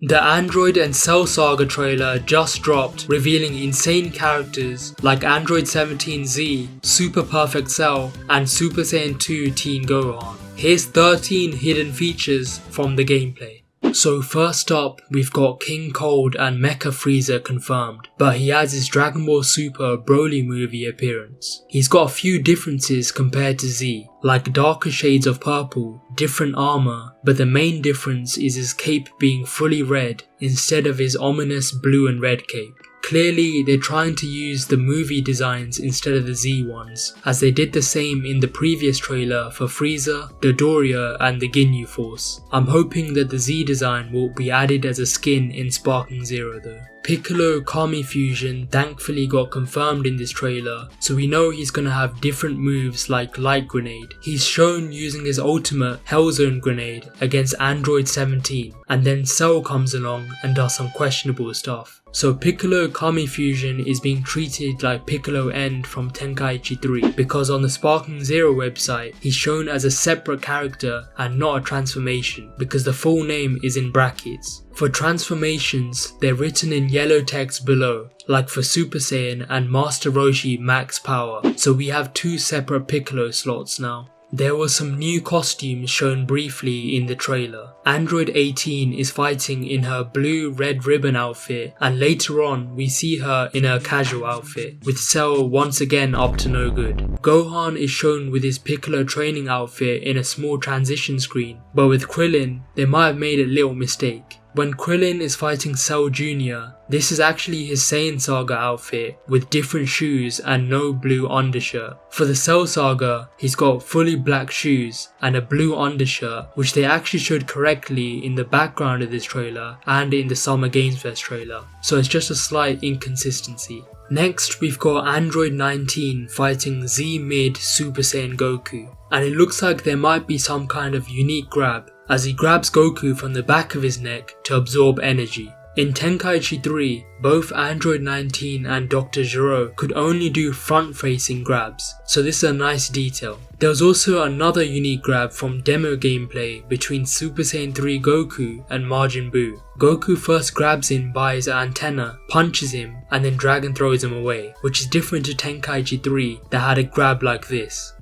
The Android and Cell Saga trailer just dropped, revealing insane characters like Android 17Z, Super Perfect Cell, and Super Saiyan 2 Teen Gohan. Here's 13 hidden features from the gameplay. So first up, we've got King Cold and Mecha Frieza confirmed, but he has his Dragon Ball Super Broly movie appearance. He's got a few differences compared to Z, like darker shades of purple, different armor, but the main difference is his cape being fully red instead of his ominous blue and red cape. Clearly, they're trying to use the movie designs instead of the Z ones, as they did the same in the previous trailer for Frieza, Dodoria and the Ginyu Force. I'm hoping that the Z design will be added as a skin in Sparking Zero though. Piccolo Kami Fusion thankfully got confirmed in this trailer, so we know he's gonna have different moves like Light Grenade. He's shown using his ultimate Hellzone Grenade against Android 17, and then Cell comes along and does some questionable stuff. So Piccolo Kami Fusion is being treated like Piccolo End from Tenkaichi 3, because on the Sparking Zero website he's shown as a separate character and not a transformation, because the full name is in brackets. For transformations, they're written in yellow text below, like for Super Saiyan and Master Roshi Max Power, so we have two separate Piccolo slots now. There were some new costumes shown briefly in the trailer. Android 18 is fighting in her blue red ribbon outfit, and later on we see her in her casual outfit, with Cell once again up to no good. Gohan is shown with his Piccolo training outfit in a small transition screen, but with Krillin they might have made a little mistake. When Krillin is fighting Cell Jr, this is actually his Saiyan Saga outfit with different shoes and no blue undershirt. For the Cell Saga, he's got fully black shoes and a blue undershirt, which they actually showed correctly in the background of this trailer and in the Summer Games Fest trailer, so it's just a slight inconsistency. Next, we've got Android 19 fighting Z Mid Super Saiyan Goku, and it looks like there might be some kind of unique grab, as he grabs Goku from the back of his neck to absorb energy. In Tenkaichi 3, both Android 19 and Dr. Gero could only do front-facing grabs, so this is a nice detail. There was also another unique grab from demo gameplay between Super Saiyan 3 Goku and Majin Buu. Goku first grabs him by his antenna, punches him, and then Dragon throws him away, which is different to Tenkaichi 3 that had a grab like this.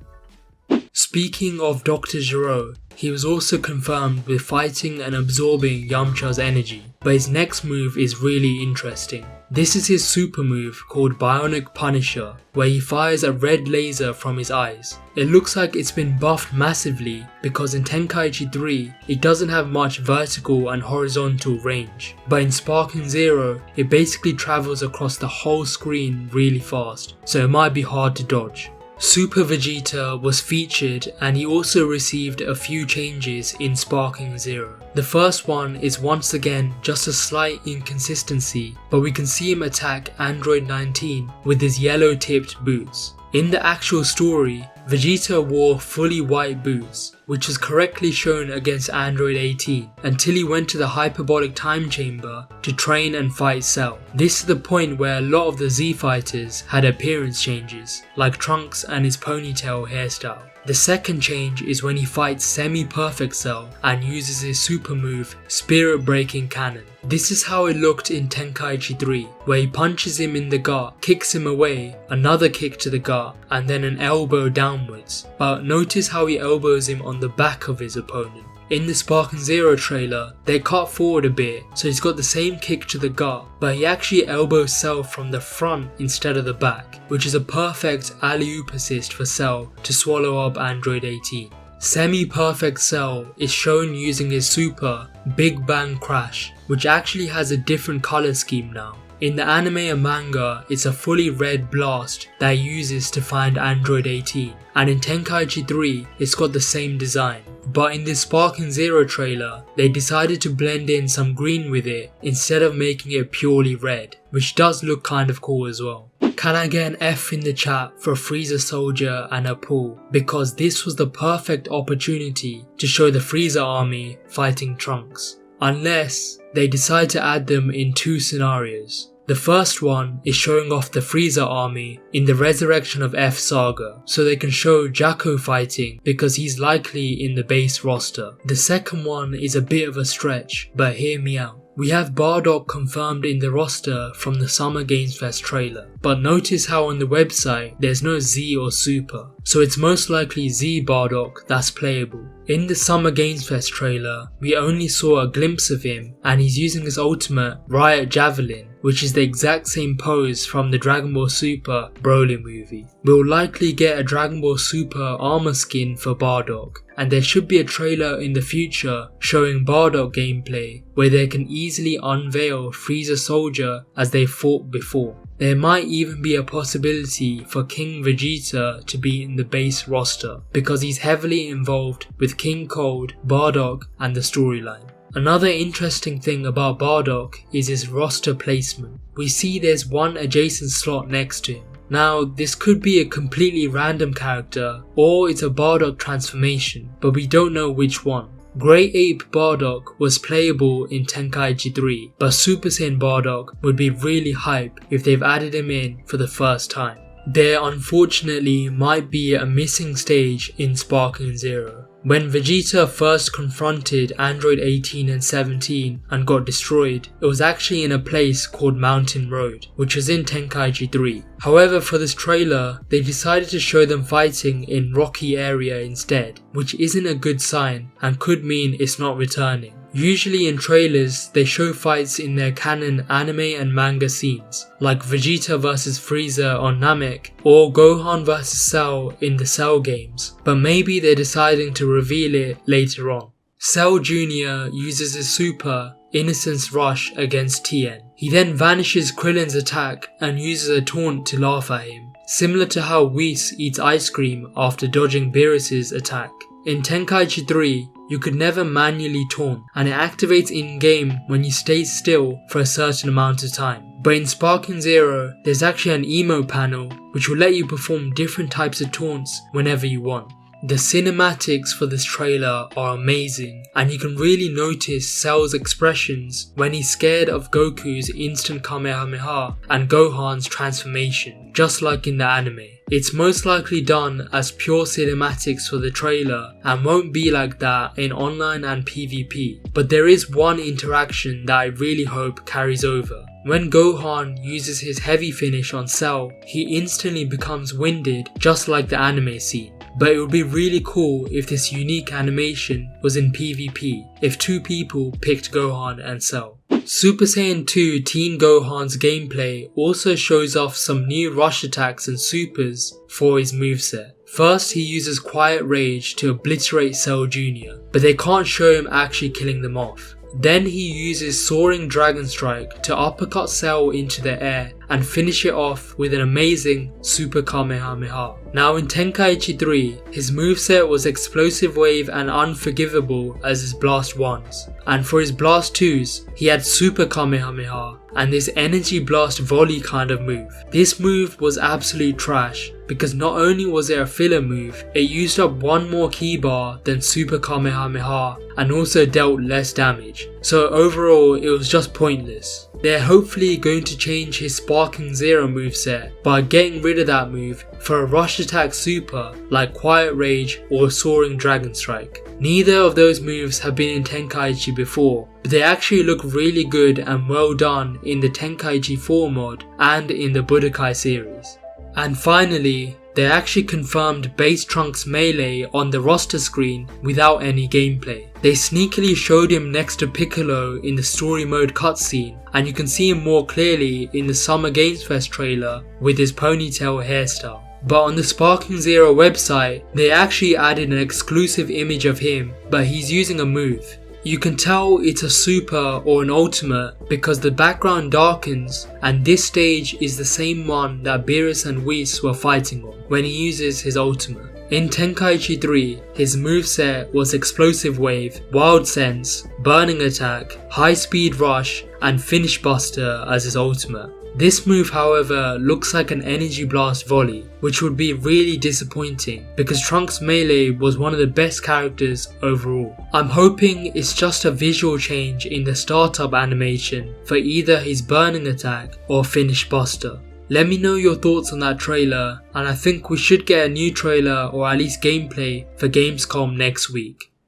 Speaking of Dr. Gero, he was also confirmed with fighting and absorbing Yamcha's energy, but his next move is really interesting. This is his super move called Bionic Punisher, where he fires a red laser from his eyes. It looks like it's been buffed massively, because in Tenkaichi 3 it doesn't have much vertical and horizontal range, but in Sparking Zero it basically travels across the whole screen really fast, so it might be hard to dodge. Super Vegeta was featured, and he also received a few changes in Sparking Zero. The first one is once again just a slight inconsistency, but we can see him attack Android 19 with his yellow tipped boots. In the actual story, Vegeta wore fully white boots, which was correctly shown against Android 18 until he went to the hyperbolic time chamber to train and fight Cell. This is the point where a lot of the Z fighters had appearance changes, like Trunks and his ponytail hairstyle. The second change is when he fights semi-perfect Cell and uses his super move Spirit Breaking Cannon. This is how it looked in Tenkaichi 3, where he punches him in the gut, kicks him away, another kick to the gut, and then an elbow downwards. But notice how he elbows him on the back of his opponent. In the Sparking Zero trailer, they cut forward a bit, so he's got the same kick to the gut, but he actually elbows Cell from the front instead of the back, which is a perfect alley-oop assist for Cell to swallow up Android 18. Semi-perfect Cell is shown using his super Big Bang Crash, which actually has a different color scheme now. In the anime and manga, it's a fully red blast that he uses to find Android 18, and in Tenkaichi 3, it's got the same design. But in this Sparking Zero trailer, they decided to blend in some green with it instead of making it purely red, which does look kind of cool as well. Can I get an F in the chat for Frieza Soldier and a pull, because this was the perfect opportunity to show the Frieza army fighting Trunks. Unless they decide to add them in two scenarios. The first one is showing off the Frieza army in the Resurrection of F Saga, so they can show Jakko fighting because he's likely in the base roster. The second one is a bit of a stretch, but hear me out. We have Bardock confirmed in the roster from the Summer Games Fest trailer, but notice how on the website there's no Z or Super, so it's most likely Z Bardock that's playable. In the Summer Games Fest trailer, we only saw a glimpse of him and he's using his ultimate Riot Javelin, which is the exact same pose from the Dragon Ball Super Broly movie. We'll likely get a Dragon Ball Super armor skin for Bardock, and there should be a trailer in the future showing Bardock gameplay where they can easily unveil Frieza Soldier as they fought before. There might even be a possibility for King Vegeta to be in the base roster because he's heavily involved with King Cold, Bardock and the storyline. Another interesting thing about Bardock is his roster placement. We see there's one adjacent slot next to him. Now this could be a completely random character or it's a Bardock transformation, but we don't know which one. Grey Ape Bardock was playable in Tenkaichi 3, but Super Saiyan Bardock would be really hype if they've added him in for the first time. There unfortunately might be a missing stage in Sparking Zero. When Vegeta first confronted Android 18 and 17 and got destroyed, it was actually in a place called Mountain Road, which was in Tenkaichi 3. However, for this trailer, they decided to show them fighting in Rocky area instead, which isn't a good sign and could mean it's not returning. Usually in trailers, they show fights in their canon anime and manga scenes, like Vegeta vs Frieza on Namek or Gohan vs Cell in the Cell games, but maybe they're deciding to reveal it later on. Cell Jr uses his super Innocence Rush against Tien. He then vanishes Krillin's attack and uses a taunt to laugh at him, similar to how Whis eats ice cream after dodging Beerus's attack. In Tenkaichi 3, you could never manually taunt, and it activates in-game when you stay still for a certain amount of time. But in Sparking Zero, there's actually an emote panel which will let you perform different types of taunts whenever you want. The cinematics for this trailer are amazing, and you can really notice Cell's expressions when he's scared of Goku's instant Kamehameha and Gohan's transformation, just like in the anime. It's most likely done as pure cinematics for the trailer and won't be like that in online and PvP, but there is one interaction that I really hope carries over. When Gohan uses his heavy finish on Cell, he instantly becomes winded just like the anime scene. But it would be really cool if this unique animation was in PvP, if two people picked Gohan and Cell. Super Saiyan 2 Teen Gohan's gameplay also shows off some new rush attacks and supers for his moveset. First, he uses Quiet Rage to obliterate Cell Jr, but they can't show him actually killing them off. Then he uses Soaring Dragon Strike to uppercut Cell into the air and finish it off with an amazing Super Kamehameha. Now in Tenkaichi 3, his moveset was Explosive Wave and Unforgivable as his Blast 1s, and for his Blast 2s, he had Super Kamehameha and this Energy Blast Volley kind of move. This move was absolute trash because not only was it a filler move, it used up one more key bar than Super Kamehameha and also dealt less damage. So overall, it was just pointless. They're hopefully going to change his Sparking Zero moveset by getting rid of that move for a rush attack super like Quiet Rage or Soaring Dragon Strike. Neither of those moves have been in Tenkaichi before, but they actually look really good and well done in the Tenkaichi 4 mod and in the Budokai series. And finally, they actually confirmed Base Trunks Melee on the roster screen without any gameplay. They sneakily showed him next to Piccolo in the story mode cutscene, and you can see him more clearly in the Summer Games Fest trailer with his ponytail hairstyle. But on the Sparking Zero website, they actually added an exclusive image of him, but he's using a move. You can tell it's a super or an ultimate because the background darkens, and this stage is the same one that Beerus and Whis were fighting on when he uses his ultimate. In Tenkaichi 3, his moveset was Explosive Wave, Wild Sense, Burning Attack, High Speed Rush and Finish Buster as his ultimate. This move however looks like an Energy Blast Volley, which would be really disappointing because Trunks Melee was one of the best characters overall. I'm hoping it's just a visual change in the startup animation for either his Burning Attack or Finish Buster. Let me know your thoughts on that trailer, and I think we should get a new trailer or at least gameplay for Gamescom next week.